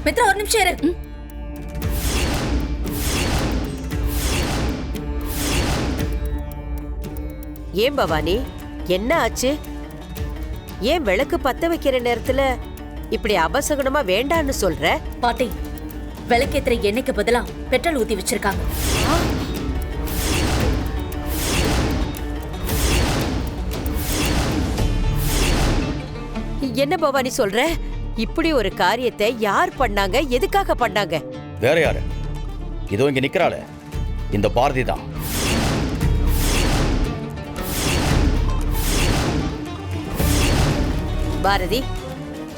மித்ரா ஒரு நிமிஷம் இரு. ஏன் பவானி, என்ன ஆச்சு? ஏன் விளக்கு பத்த வைக்கிற நேரத்துல இப்படி அபசகுனமா வேண்டான்னு சொல்ற? பாட்டி, விளக்கேத்துற எண்ணெய்க்கு பதிலா பெட்ரோல் ஊத்தி வச்சிருக்காங்க. என்ன பவானி சொல்ற? இப்படி ஒரு காரியத்தை யார் பண்ணாங்க? எதுக்காக பண்ணாங்க? வேற யாரு? இதோ இங்க நிக்கிறாளே, இந்த பாரதி தான். பாரதி,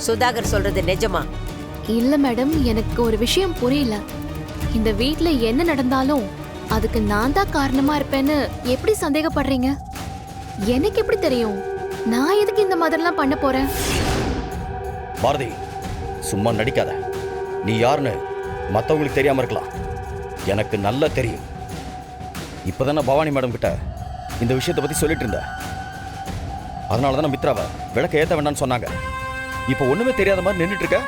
சுதாகர் சொல்றது நிஜமா? இல்ல மேடம், எனக்கு ஒரு விஷயம் புரியல. இந்த வீட்ல என்ன நடந்தாலும் அதுக்கு நான் தான் காரணமா இருப்பேன்னு எப்படி சந்தேகப்படுறீங்க? எனக்கு எப்படி தெரியும்? நான் எதுக்கு இந்த மாதிரிலாம் பண்ண போறேன்? பாரதி, சும்மா நடிக்காத. நீ யாருன்னு மத்தவங்களுக்கு தெரியாம இருக்கலாம், எனக்கு நல்லா தெரியும். இப்பதானே பவானி மேடம் கிட்ட இந்த விஷயத்தை பத்தி சொல்லிட்டு இருந்த. அதனாலதானே மித்ராவை விளக்க ஏத்த வேண்டாம்னு சொன்னாங்க. இப்ப ஒண்ணுமே தெரியாத மாதிரி நின்றுட்டு இருக்க.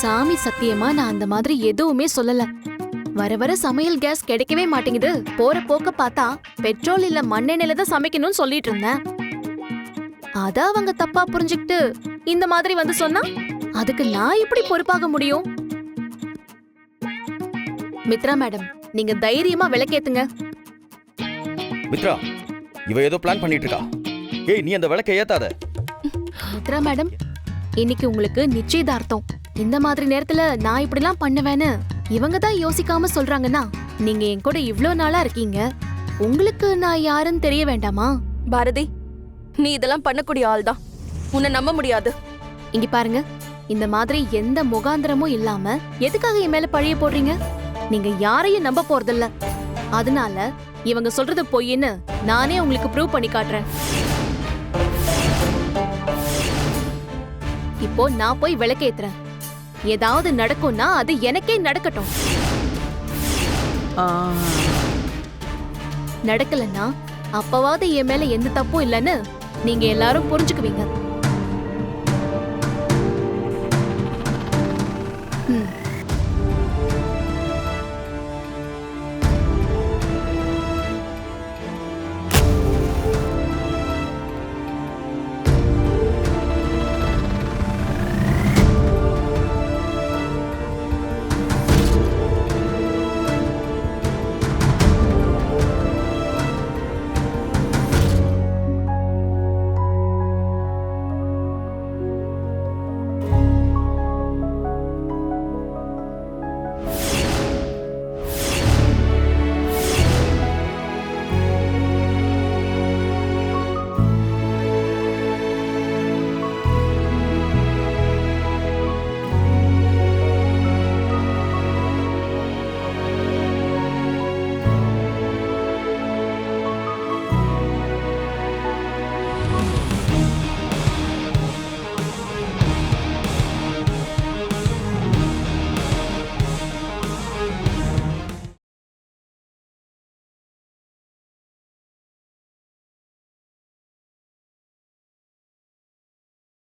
சாமி சத்தியமா நான் அந்த மாதிரி எதுவுமே சொல்லல. வர வர சமையல் கேஸ் கிடைக்கவே மாட்டேங்குது. போற போக்க பார்த்தா பெட்ரோல் இல்ல மண்ணெண்ணெயில தான் சமைக்கணும்னு சொல்லிட்டு இருந்தேன். அத அவங்க தப்பா புரிஞ்சுக்கிட்டு இந்த மாதிரி வந்து சொன்னா அதுக்கு நான் எப்படி பொறுப்பாக முடியும்? மித்ரா மேடம், நீங்க தைரியமா விளக்கேத்துங்க. மித்ரா, இவ ஏதோ பிளான் பண்ணிட்டு இருக்கா. ஏய், நீ அந்த விளக்க ஏத்தாத. மித்ரா மேடம், இன்னைக்கு உங்களுக்கு நிச்சயதார்த்தம். இந்த மாதிரி நேரத்துல நான் இப்படிலாம் பண்ணுவேன்னு இவங்க தான் யோசிக்காம சொல்றாங்கன்னா, நீங்க என் கூட இவ்ளோ நாளா இருக்கீங்க, உங்களுக்கு நான் யாருன்னு தெரிய வேண்டாமா? பாரதி, நீ இதெல்லாம் பண்ணக்கூடிய ஆள் தான். உன்னை நம்ப முடியாது. இங்க பாருங்க, இந்த மாதிரி எந்த முகாந்திரமும் இல்லாம எதுக்காக என் மேல பழிய போடுறீங்க? நீங்க யாரையும் நம்ப போறதில்ல. அதனால இவங்க சொல்றது பொய்ன்னு நானே உங்களுக்கு ப்ரூவ் பண்ணி காட்டுறேன். இப்போ நான் போய் விளக்கேத்துறேன். ஏதாவது நடக்கும்னா அது எனக்கே நடக்கட்டும். நடக்கலன்னா அப்பவாவது என் மேல எந்த தப்பும் இல்லைன்னு நீங்க எல்லாரும் புரிஞ்சுக்குவீங்க.